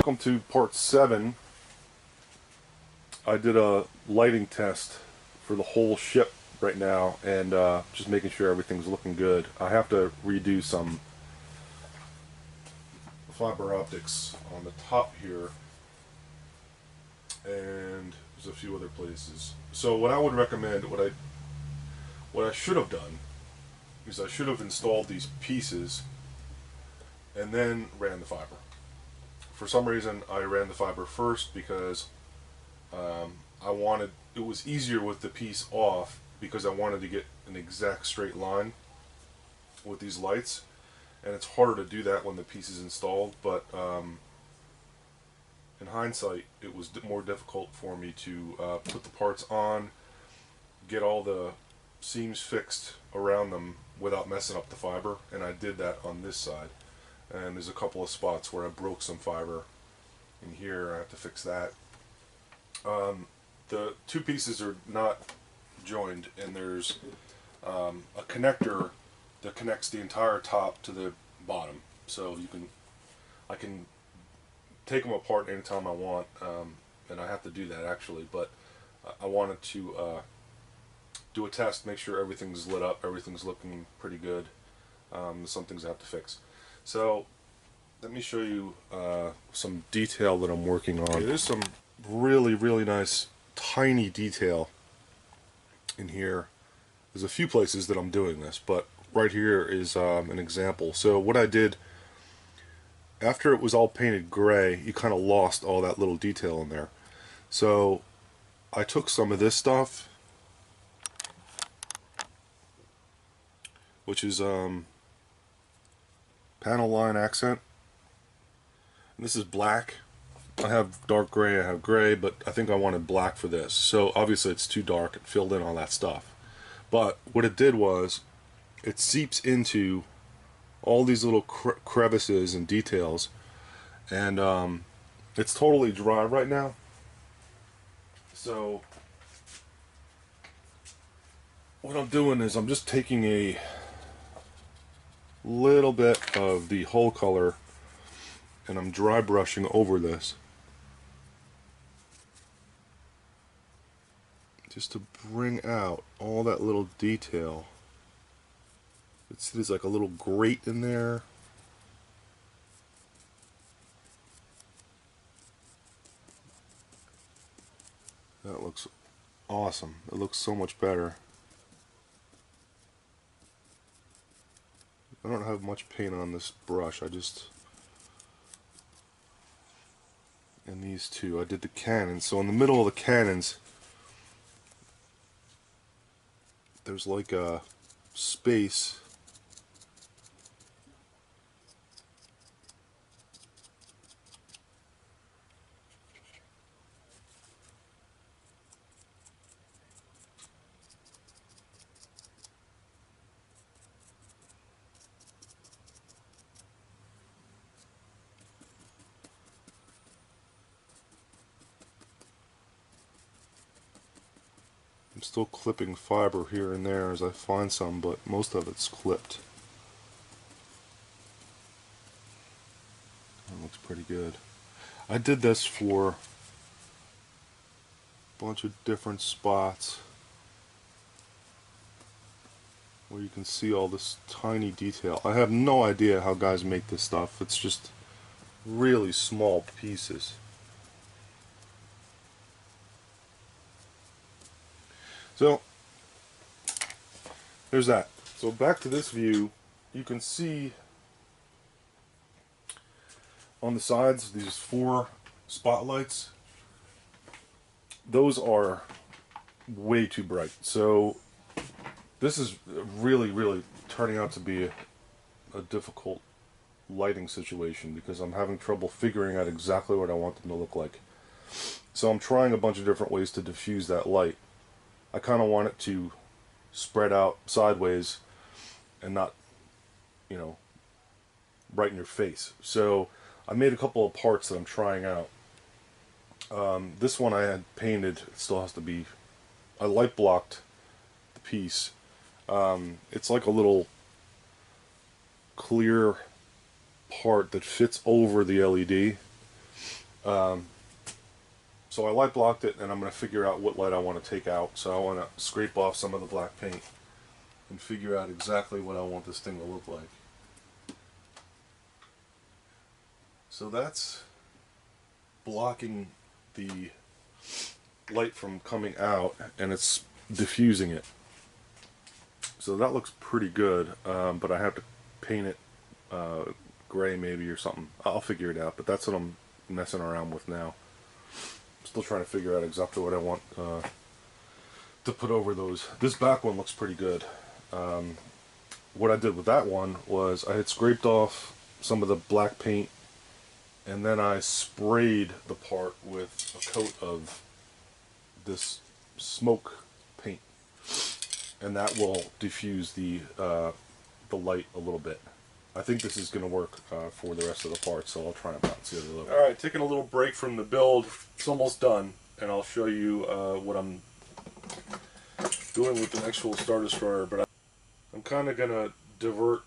Welcome to part 7. I did a lighting test for the whole ship right now, and just making sure everything's looking good. I have to redo some fiber optics on the top here, and there's a few other places. So what I would recommend, what I should have done, is I should have installed these pieces and then ran the fiber. For some reason, I ran the fiber first because it was easier with the piece off, because I wanted to get an exact straight line with these lights, and it's harder to do that when the piece is installed. But in hindsight, it was more difficult for me to put the parts on, get all the seams fixed around them without messing up the fiber, and I did that on this side. And there's a couple of spots where I broke some fiber in here. I have to fix that. The two pieces are not joined, and there's a connector that connects the entire top to the bottom. So I can take them apart anytime I want, and I have to do that actually. But I wanted to do a test, make sure everything's lit up, everything's looking pretty good. Some things I have to fix. So let me show you some detail that I'm working on. Okay, there's some really nice tiny detail in here. There's a few places that I'm doing this, but right here is an example. So what I did, after it was all painted gray, you kind of lost all that little detail in there. So I took some of this stuff, which is panel line accent. And this is black. I have dark gray, I have gray, but I think I wanted black for this. So obviously it's too dark, it filled in all that stuff. But what it did was, it seeps into all these little crevices and details, and it's totally dry right now. So what I'm doing is I'm just taking a little bit of the whole color and I'm dry brushing over this, just to bring out all that little detail. There's like a little grate in there. That looks awesome. It looks so much better. I don't have much paint on this brush. And these two, I did the cannons. So in the middle of the cannons, there's like a space. I'm still clipping fiber here and there as I find some, but most of it's clipped. That looks pretty good. I did this for a bunch of different spots where you can see all this tiny detail. I have no idea how guys make this stuff. It's just really small pieces. So there's that. So back to this view, you can see on the sides these 4 spotlights. Those are way too bright. So this is really turning out to be a difficult lighting situation, because I'm having trouble figuring out exactly what I want them to look like. So I'm trying a bunch of different ways to diffuse that light. I kind of want it to spread out sideways and not, you know, right in your face. So I made a couple of parts that I'm trying out. This one I had painted. It still has to be, I light blocked the piece. It's like a little clear part that fits over the LED. So I light blocked it, and I'm going to figure out what light I want to take out. So I want to scrape off some of the black paint and figure out exactly what I want this thing to look like. So that's blocking the light from coming out, and it's diffusing it. So that looks pretty good, but I have to paint it gray maybe or something. I'll figure it out, but that's what I'm messing around with now. Still trying to figure out exactly what I want to put over those. This back one looks pretty good. What I did with that one was I had scraped off some of the black paint, and then I sprayed the part with a coat of this smoke paint, and that will diffuse the light a little bit. I think this is going to work for the rest of the parts, so I'll try them out and see how they look. Alright, taking a little break from the build. It's almost done, and I'll show you what I'm doing with the actual Star Destroyer, but I'm kind of going to divert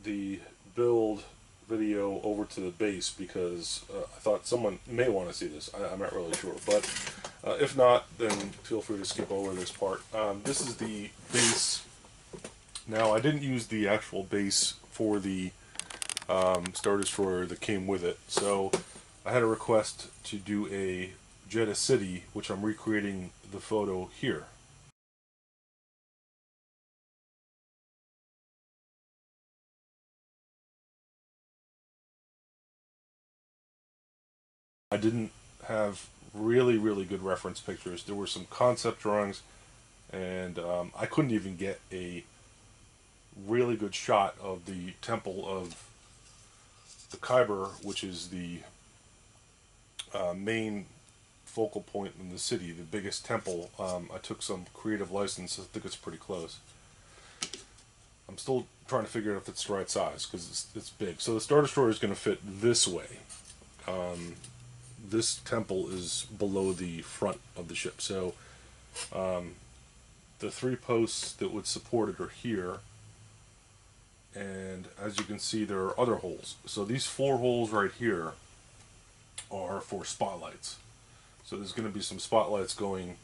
the build video over to the base because I thought someone may want to see this. I'm not really sure, but if not, then feel free to skip over this part. This is the base. Now, I didn't use the actual base for the Star Destroyer that came with it, so I had a request to do a Jedha City, which I'm recreating the photo here. I didn't have really good reference pictures. There were some concept drawings, and I couldn't even get a really good shot of the temple of the Khyber, which is the main focal point in the city, the biggest temple. I took some creative license. I think it's pretty close. I'm still trying to figure out if it's the right size because it's big. So the Star Destroyer is going to fit this way. This temple is below the front of the ship. So the three posts that would support it are here. And as you can see, there are other holes. So these 4 holes right here are for spotlights. So there's going to be some spotlights going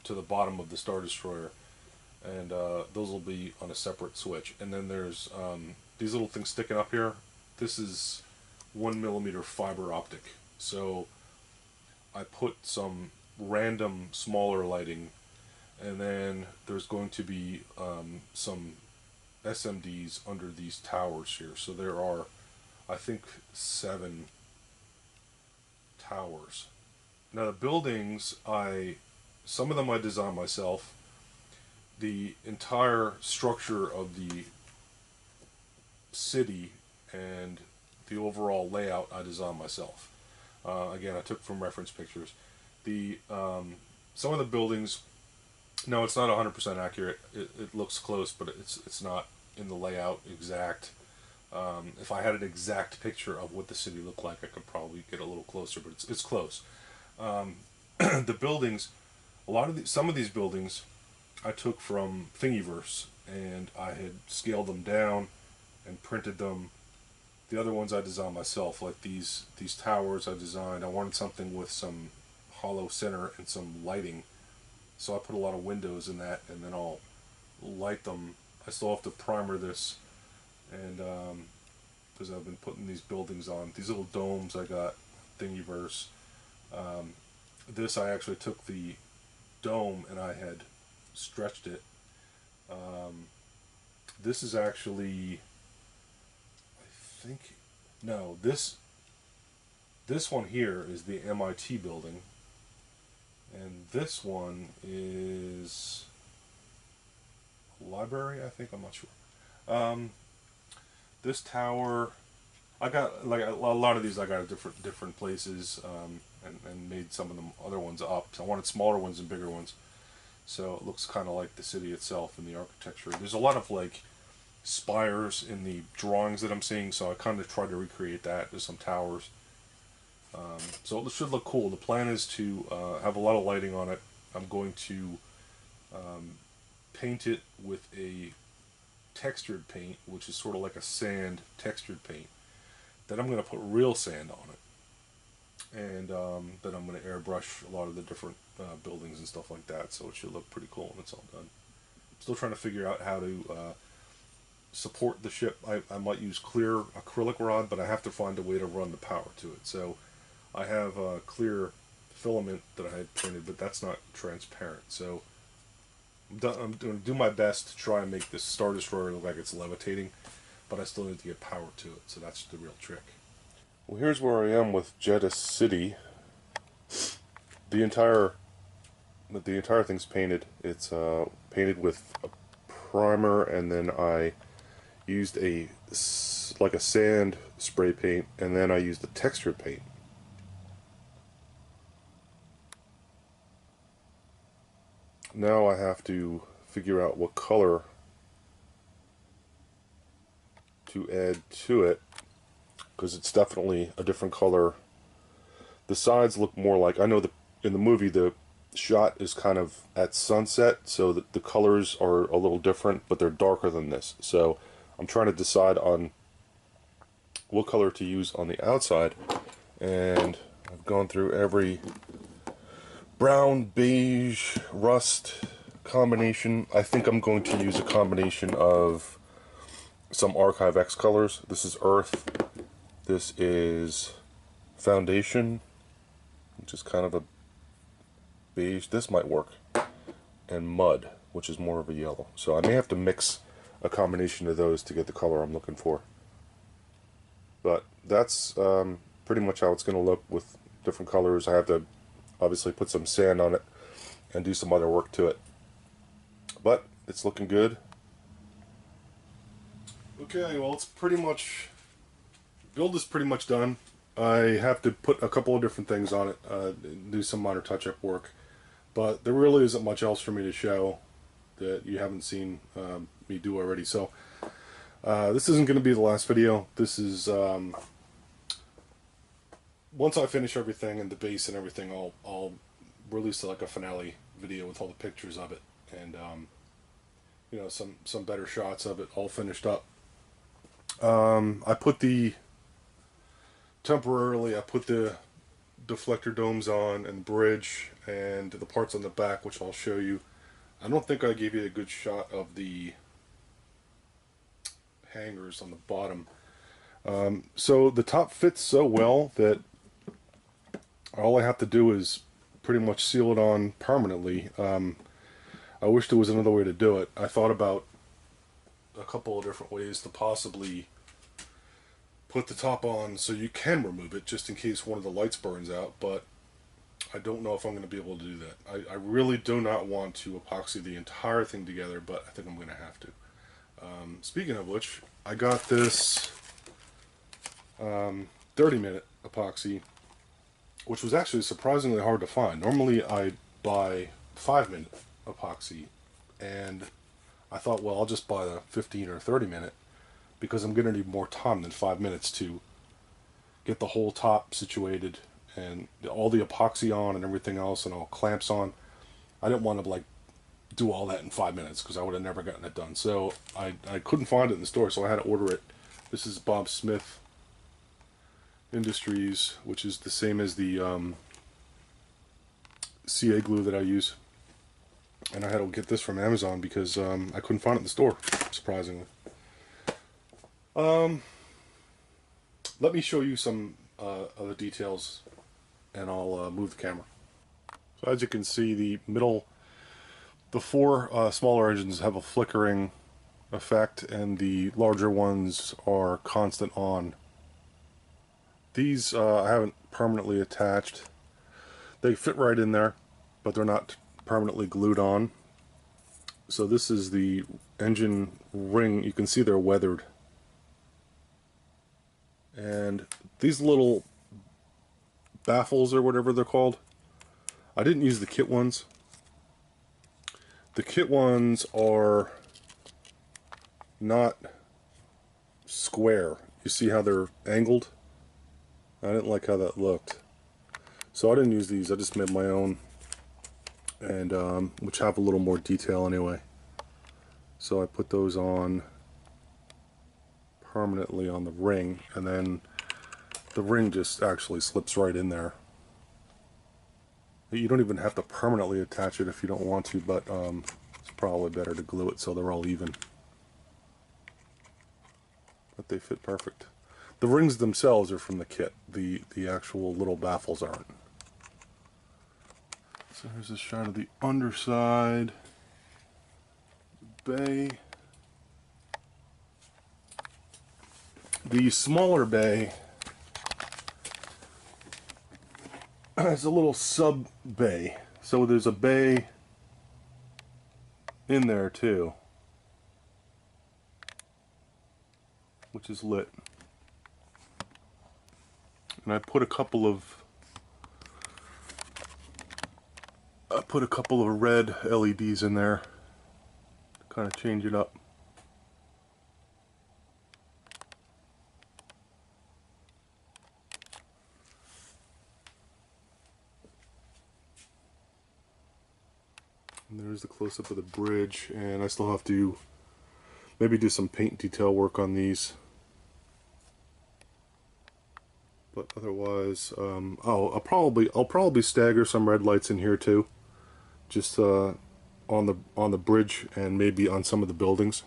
to the bottom of the Star Destroyer, and those will be on a separate switch. And then there's these little things sticking up here. This is 1mm fiber optic. So I put some random smaller lighting, and then there's going to be some SMDs under these towers here. So there are, I think, 7 towers. Now the buildings, some of them I designed myself. The entire structure of the city and the overall layout I designed myself. Again, I took from reference pictures. Some of the buildings, no, it's not 100% accurate. It looks close, but it's not in the layout exact. If I had an exact picture of what the city looked like, I could probably get a little closer, but it's close. The buildings, some of these buildings, I took from Thingiverse, and I had scaled them down and printed them. The other ones I designed myself, like these towers I designed. I wanted something with some hollow center and some lighting, so I put a lot of windows in that, and then I'll light them. I still have to primer this, and because I've been putting these buildings on. These little domes I got Thingiverse. This I actually took the dome and I had stretched it. This is actually, I think, no, this one here is the MIT building, and this one is a library, I think, I'm not sure. This tower, I got, like, a lot of these I got at different places, and made some of them other ones up. So I wanted smaller ones and bigger ones, so it looks kind of like the city itself and the architecture. There's a lot of like spires in the drawings that I'm seeing, so I kind of tried to recreate that. There's some towers, so it should look cool. The plan is to have a lot of lighting on it. I'm going to paint it with a textured paint, which is sort of like a sand textured paint. Then I'm going to put real sand on it. and then I'm going to airbrush a lot of the different buildings and stuff like that, so it should look pretty cool when it's all done. Still trying to figure out how to support the ship. I might use clear acrylic rod, but I have to find a way to run the power to it. So I have a clear filament that I had printed, but that's not transparent. So I'm going to do my best to try and make this Star Destroyer look like it's levitating, but I still need to get power to it, so that's the real trick. Well, here's where I am with Jedha City. The entire thing's painted. It's painted with a primer, and then I used like a sand spray paint, and then I used the texture paint. Now I have to figure out what color to add to it, because it's definitely a different color. The sides look more like, I know in the movie the shot is kind of at sunset, so the colors are a little different, but they're darker than this. So I'm trying to decide on what color to use on the outside, and I've gone through every brown, beige, rust combination. I think I'm going to use a combination of some Archive X colors. This is Earth. This is Foundation, which is kind of a beige. This might work. And Mud, which is more of a yellow. So I may have to mix a combination of those to get the color I'm looking for. But that's pretty much how it's going to look with different colors. I have to obviously put some sand on it and do some other work to it. But it's looking good. Okay, well, it's pretty much, build is pretty much done. I have to put a couple of different things on it, do some minor touch-up work, but there really isn't much else for me to show that you haven't seen me do already. So this isn't going to be the last video. This is once I finish everything and the base and everything, I'll release like a finale video with all the pictures of it, and you know, some better shots of it all finished up. I put temporarily I put the deflector domes on and bridge and the parts on the back, which I'll show you. I don't think I gave you a good shot of the hangers on the bottom. So the top fits so well that all I have to do is pretty much seal it on permanently. I wish there was another way to do it. I thought about a couple of different ways to possibly put the top on so you can remove it just in case one of the lights burns out, but I don't know if I'm going to be able to do that. I really do not want to epoxy the entire thing together, but I think I'm going to have to. Speaking of which, I got this 30-minute epoxy, which was actually surprisingly hard to find. Normally I buy 5-minute epoxy, and I thought, well, I'll just buy the 15 or 30-minute because I'm going to need more time than 5 minutes to get the whole top situated and all the epoxy on and everything else and all clamps on. I didn't want to like do all that in 5 minutes because I would have never gotten it done. So I couldn't find it in the store, so I had to order it. This is Bob Smith Industries, which is the same as the CA glue that I use. And I had to get this from Amazon because I couldn't find it in the store, surprisingly. Let me show you some other details, and I'll move the camera. So as you can see, the four smaller engines have a flickering effect, and the larger ones are constant on. These I haven't permanently attached. They fit right in there, but they're not permanently glued on. So this is the engine ring. You can see they're weathered. And these little baffles, or whatever they're called, I didn't use the kit ones. The kit ones are not square. You see how they're angled? I didn't like how that looked. So I didn't use these, I just made my own, and which have a little more detail anyway. So I put those on permanently on the ring, and then the ring just actually slips right in there. You don't even have to permanently attach it if you don't want to, but it's probably better to glue it so they're all even. But they fit perfect. The rings themselves are from the kit. The actual little baffles aren't. So here's a shot of the underside. Bay. The smaller bay has a little sub bay. So there's a bay in there too, which is lit. And I put a couple of red LEDs in there to kind of change it up. And there's the close-up of the bridge, and I still have to maybe do some paint detail work on these. But otherwise, I'll probably stagger some red lights in here too, just on the bridge and maybe on some of the buildings,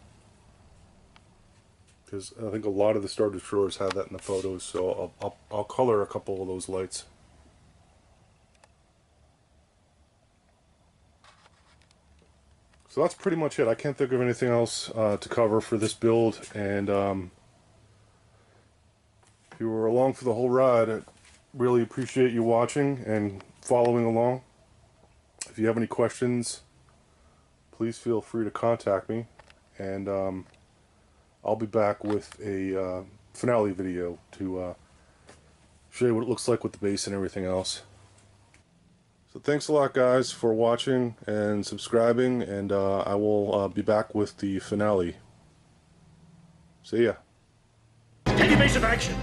because I think a lot of the Star Destroyers have that in the photos. So I'll color a couple of those lights. So that's pretty much it. I can't think of anything else to cover for this build, and if you were along for the whole ride, I really appreciate you watching and following along. If you have any questions, please feel free to contact me, and I'll be back with a finale video to show you what it looks like with the base and everything else. So thanks a lot, guys, for watching and subscribing, and I will be back with the finale. See ya. Take evasive action!